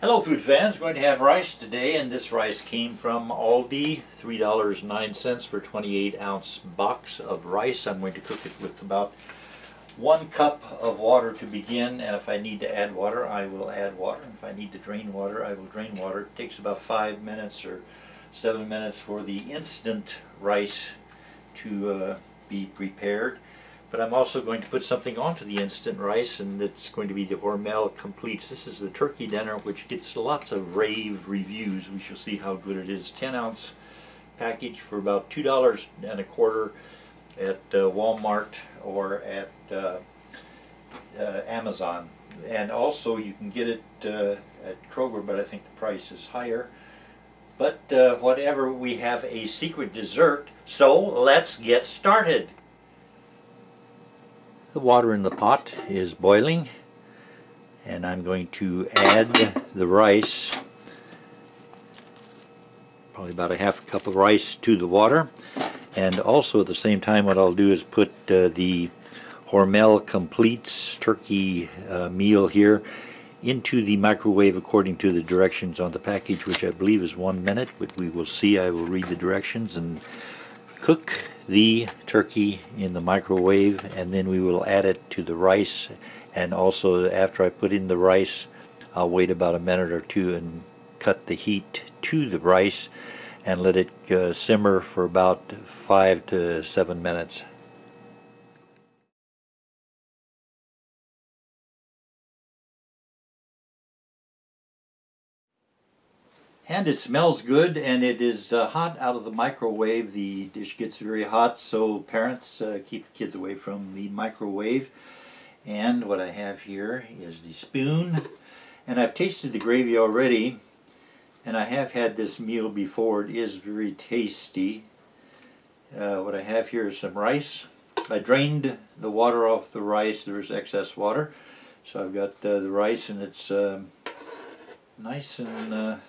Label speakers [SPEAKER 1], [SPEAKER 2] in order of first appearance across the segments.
[SPEAKER 1] Hello food fans, going to have rice today, and this rice came from Aldi, $3.09 for 28-ounce box of rice. I'm going to cook it with about 1 cup of water to begin, and if I need to add water, I will add water. If I need to drain water, I will drain water. It takes about 5 minutes or 7 minutes for the instant rice to be prepared. But I'm also going to put something onto the instant rice, and it's going to be the Hormel Compleats. This is the turkey dinner, which gets lots of rave reviews. We shall see how good it is. 10-ounce package for about $2.25 at Walmart or at Amazon. And also you can get it at Kroger, but I think the price is higher. But whatever, we have a secret dessert, so let's get started. The water in the pot is boiling, and I'm going to add the rice, probably about a half cup of rice to the water. And also at the same time, what I'll do is put the Hormel Compleats turkey meal here into the microwave according to the directions on the package, which I believe is 1 minute, but we will see. I will read the directions and cook the turkey in the microwave, and then we will add it to the rice. And also, after I put in the rice, I'll wait about a minute or two and cut the heat to the rice and let it simmer for about 5 to 7 minutes. And it smells good, and it is hot out of the microwave. The dish gets very hot, so parents keep kids away from the microwave. And what I have here is the spoon, and I've tasted the gravy already, and I have had this meal before. It is very tasty. What I have here is some rice. I drained the water off the rice. There was excess water, so I've got the rice, and it's nice and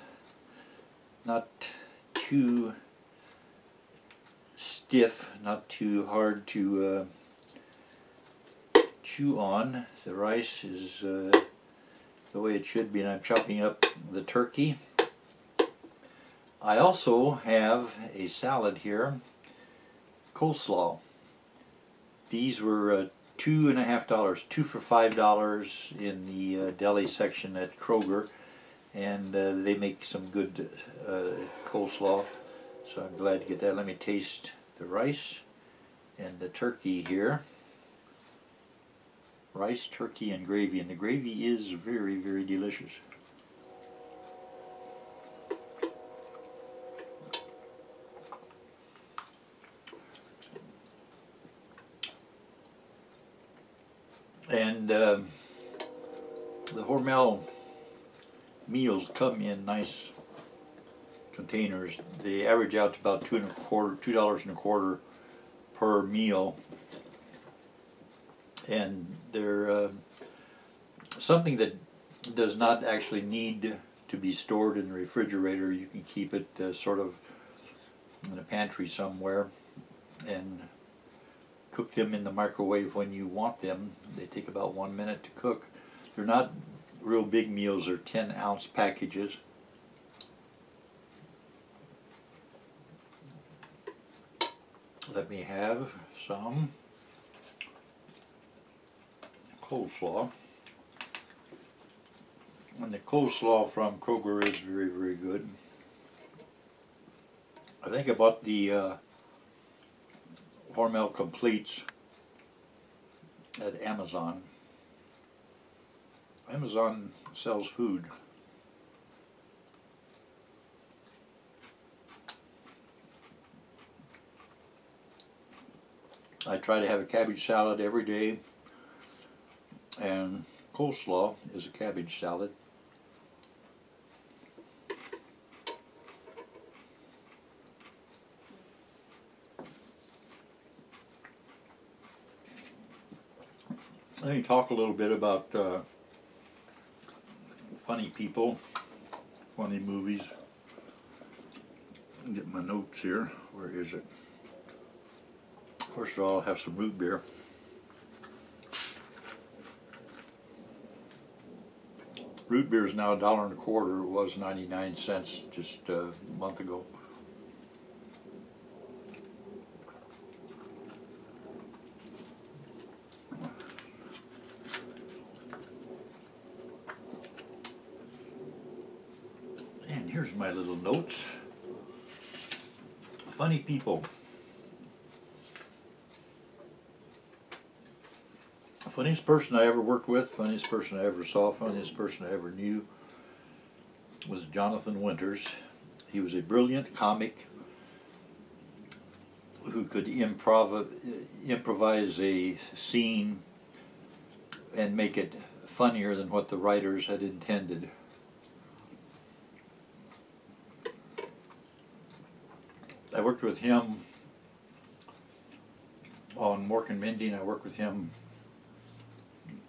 [SPEAKER 1] not too stiff, not too hard to chew on. The rice is the way it should be, and I'm chopping up the turkey. I also have a salad here, coleslaw. These were $2.50, 2 for $5 in the deli section at Kroger. And they make some good coleslaw, so I'm glad to get that. Let me taste the rice and the turkey here. Rice, turkey, and gravy, and the gravy is very, very delicious. And the Hormel meals come in nice containers. They average out to about $2.25 per meal, and they're something that does not actually need to be stored in the refrigerator. You can keep it sort of in a pantry somewhere and cook them in the microwave when you want them. They take about 1 minute to cook. They're not real big meals, are 10-ounce packages. Let me have some coleslaw. And the coleslaw from Kroger is very, very good. I think I bought the Hormel Compleats at Amazon. Amazon sells food. I try to have a cabbage salad every day, and coleslaw is a cabbage salad. Let me talk a little bit about funny people, funny movies. Get my notes here. Where is it? First of all, I'll have some root beer. Root beer is now $1.25. It was 99 cents just a month ago. And here's my little notes. Funny people. Funniest person I ever worked with, funniest person I ever saw, funniest person I ever knew was Jonathan Winters. He was a brilliant comic who could improvise a scene and make it funnier than what the writers had intended. I worked with him on Mork and Mindy, and I worked with him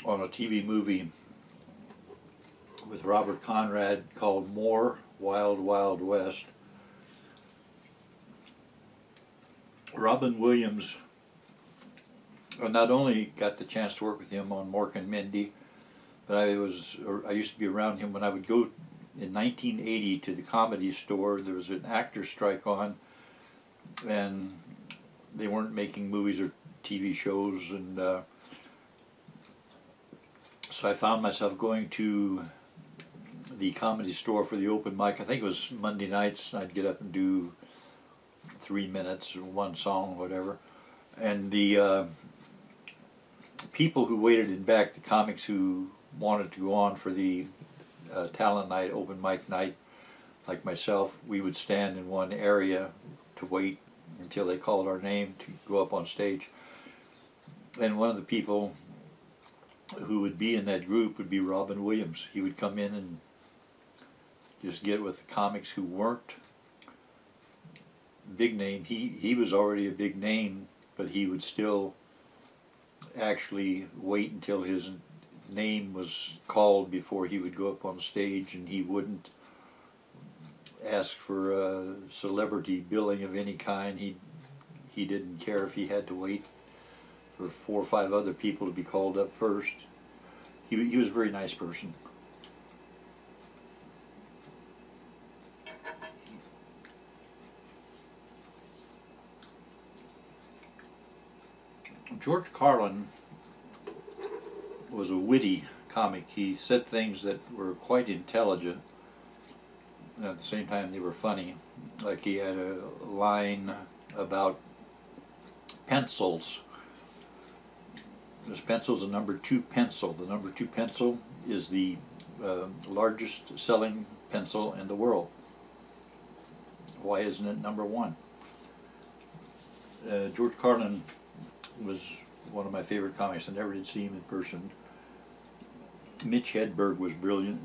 [SPEAKER 1] on a TV movie with Robert Conrad called More Wild Wild West. Robin Williams, not only got the chance to work with him on Mork and Mindy, but I used to be around him when I would go in 1980 to the Comedy Store. There was an actor strike on, and they weren't making movies or TV shows, and so I found myself going to the Comedy Store for the open mic. I think it was Monday nights. I'd get up and do 3 minutes, one song, whatever. And the people who waited in back, the comics who wanted to go on for the talent night, open mic night, like myself, we would stand in one area to wait until they called our name to go up on stage. And one of the people who would be in that group would be Robin Williams. He would come in and just get with the comics who weren't big name. He was already a big name, but he would still actually wait until his name was called before he would go up on stage, and he wouldn't ask for celebrity billing of any kind. He didn't care if he had to wait for 4 or 5 other people to be called up first. He was a very nice person. George Carlin was a witty comic. He said things that were quite intelligent, and at the same time they were funny. Like he had a line about pencils. This pencil's a number 2 pencil. The number 2 pencil is the largest selling pencil in the world. Why isn't it number 1? George Carlin was one of my favorite comics. I never did see him in person. Mitch Hedberg was brilliant.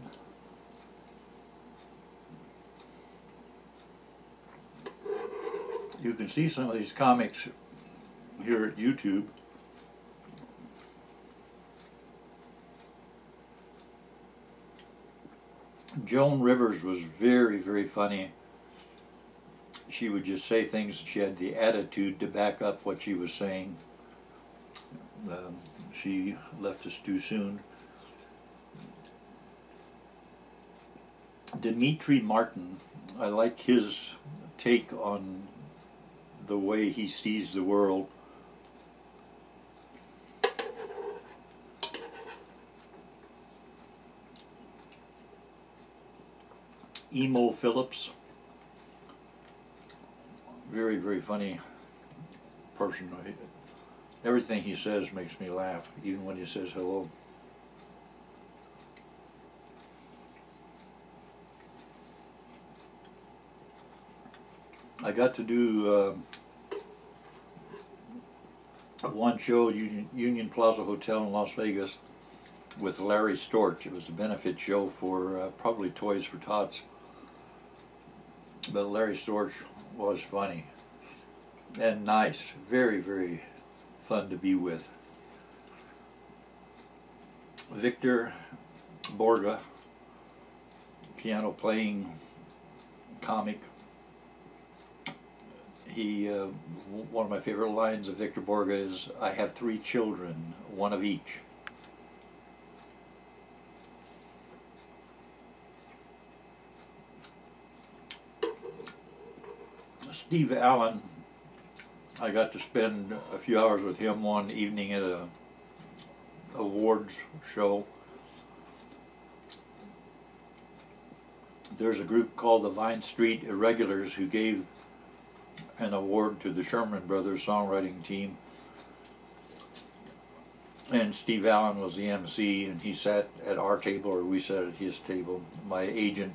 [SPEAKER 1] You can see some of these comics here at YouTube. Joan Rivers was very, very funny. She would just say things, she had the attitude to back up what she was saying. She left us too soon. Dimitri Martin, I like his take on the way he sees the world. Emo Phillips, very, very funny person. Everything he says makes me laugh, even when he says hello. I got to do one show at Union Plaza Hotel in Las Vegas with Larry Storch. It was a benefit show for probably Toys for Tots. But Larry Storch was funny and nice, very, very fun to be with. Victor Borga, piano playing comic. One of my favorite lines of Victor Borga is, "I have 3 children, one of each." Steve Allen, I got to spend a few hours with him one evening at a awards show. There's a group called the Vine Street Irregulars who gave an award to the Sherman Brothers songwriting team, and Steve Allen was the MC, and he sat at our table, or we sat at his table. My agent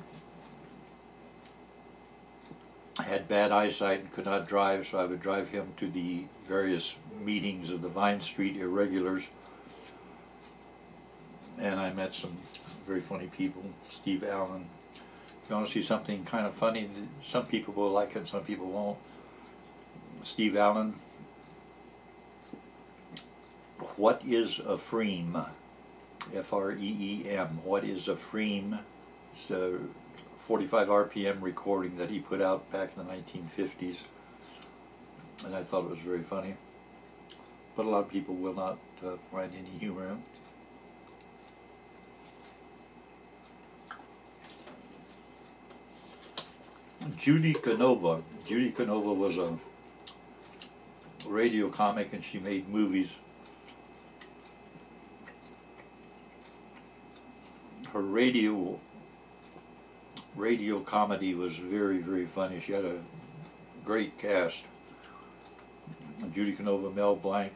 [SPEAKER 1] had bad eyesight and could not drive, so I would drive him to the various meetings of the Vine Street Irregulars, and I met some very funny people. Steve Allen. You want to see something kind of funny? Some people will like it, some people won't. Steve Allen. What is a freem? F-R-E-E-M. What is a freem? It's a 45 RPM recording that he put out back in the 1950s, and I thought it was very funny. But a lot of people will not find any humor in it. Judy Canova. Judy Canova was a radio comic, and she made movies. Her radio comedy was very, very funny. She had a great cast. Judy Canova, Mel Blanc,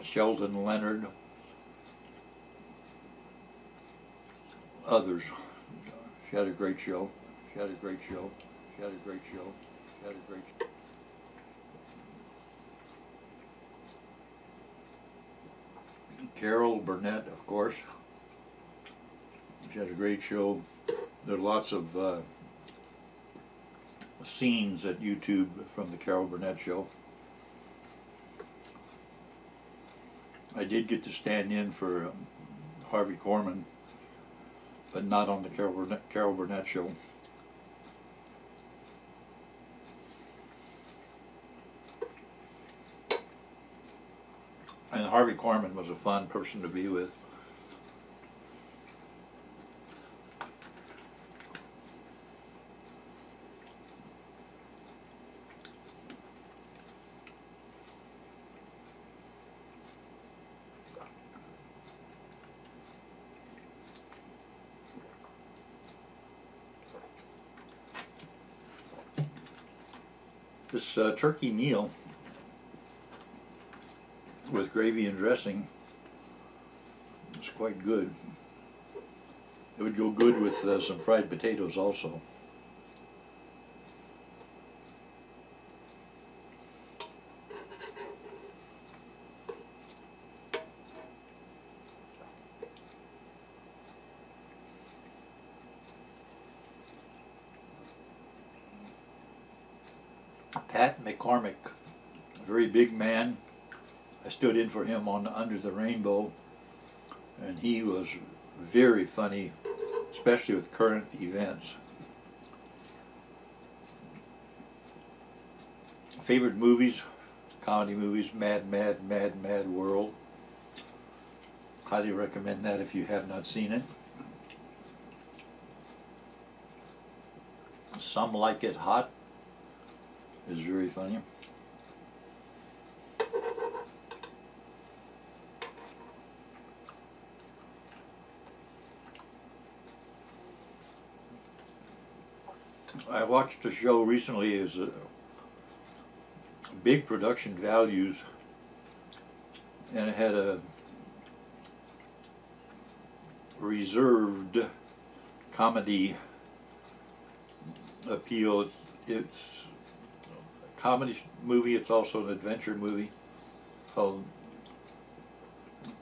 [SPEAKER 1] Sheldon Leonard, others. She had a great show. She had a great show. She had a great show. She had a great show. Carol Burnett, of course. She had a great show. There are lots of scenes at YouTube from the Carol Burnett show. I did get to stand in for Harvey Korman, but not on the Carol Burnett show. And Harvey Korman was a fun person to be with. This turkey meal with gravy and dressing is quite good. It would go good with some fried potatoes also. Pat McCormick, a very big man. I stood in for him on Under the Rainbow, and he was very funny, especially with current events. Favorite movies, comedy movies, Mad, Mad, Mad, Mad World. Highly recommend that if you have not seen it. Some Like It Hot is very funny. I watched a show recently, is big production values, and it had a reserved comedy appeal. It's a comedy movie, it's also an adventure movie called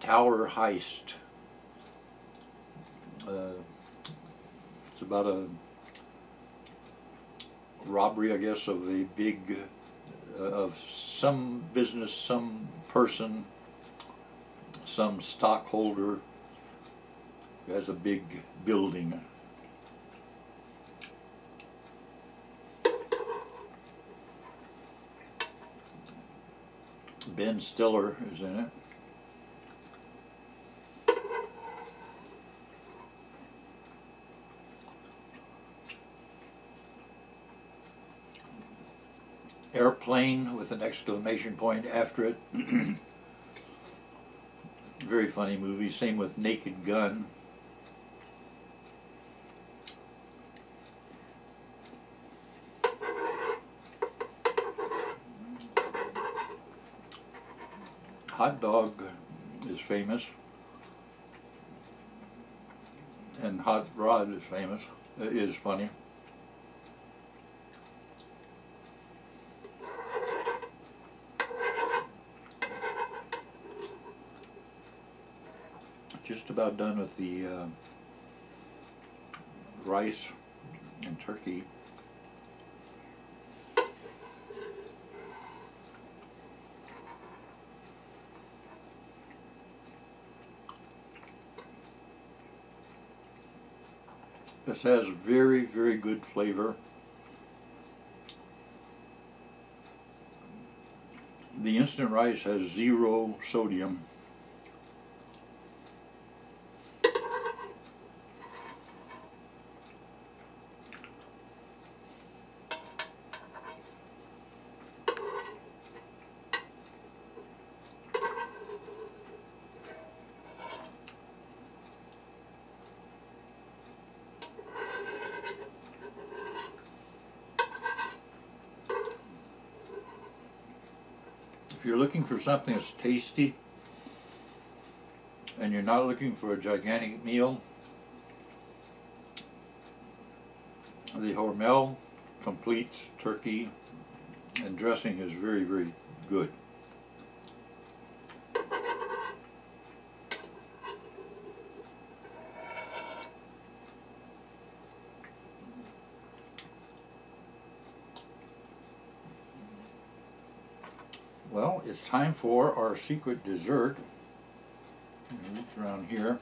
[SPEAKER 1] Tower Heist. It's about a robbery, I guess, of a big, of some business, some person, some stockholder who has a big building. Ben Stiller is in it. airplane with an exclamation point after it. Very funny movie. Same with Naked Gun. Hot Dog is famous, and Hot Rod is famous, is funny. Just about done with the rice and turkey. This has very, very good flavor. The instant rice has 0 sodium. If you're looking for something that's tasty and you're not looking for a gigantic meal, the Hormel Compleats turkey and dressing is very, very good. Well, it's time for our secret dessert. Reach around here.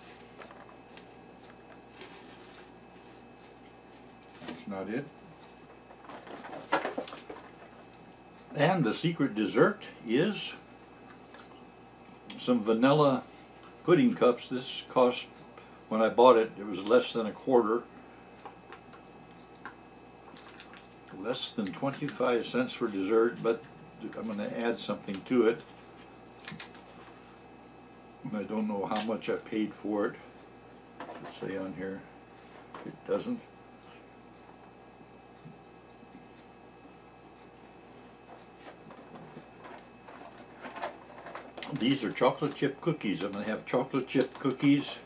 [SPEAKER 1] That's not it. And the secret dessert is some vanilla pudding cups. This cost, when I bought it, it was less than $1. Less than 25 cents for dessert, but I'm going to add something to it. I don't know how much I paid for it. Let's say on here, it doesn't. These are chocolate chip cookies. I'm going to have chocolate chip cookies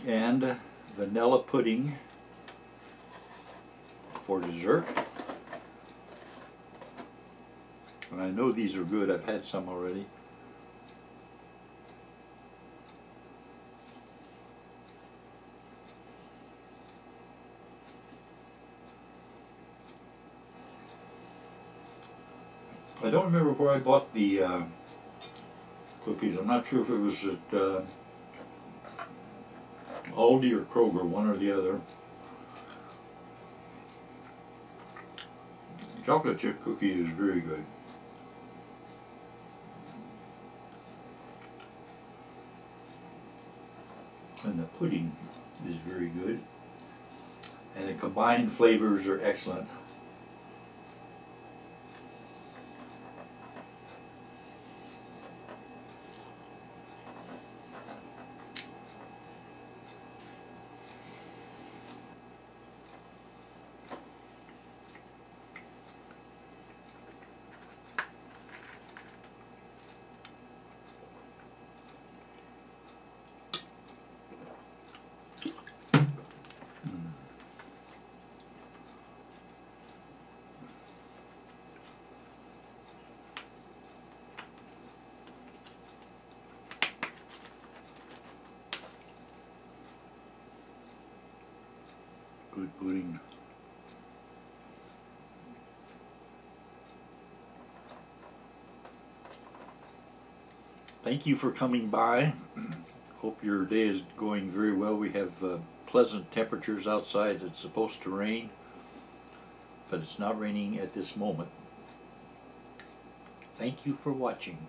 [SPEAKER 1] and vanilla pudding for dessert. And I know these are good. I've had some already. I don't remember where I bought the cookies. I'm not sure if it was at Aldi or Kroger, one or the other. Chocolate chip cookie is very good. And the pudding is very good. And the combined flavors are excellent. Good pudding. Thank you for coming by. Hope your day is going very well. We have pleasant temperatures outside. It's supposed to rain, but it's not raining at this moment. Thank you for watching.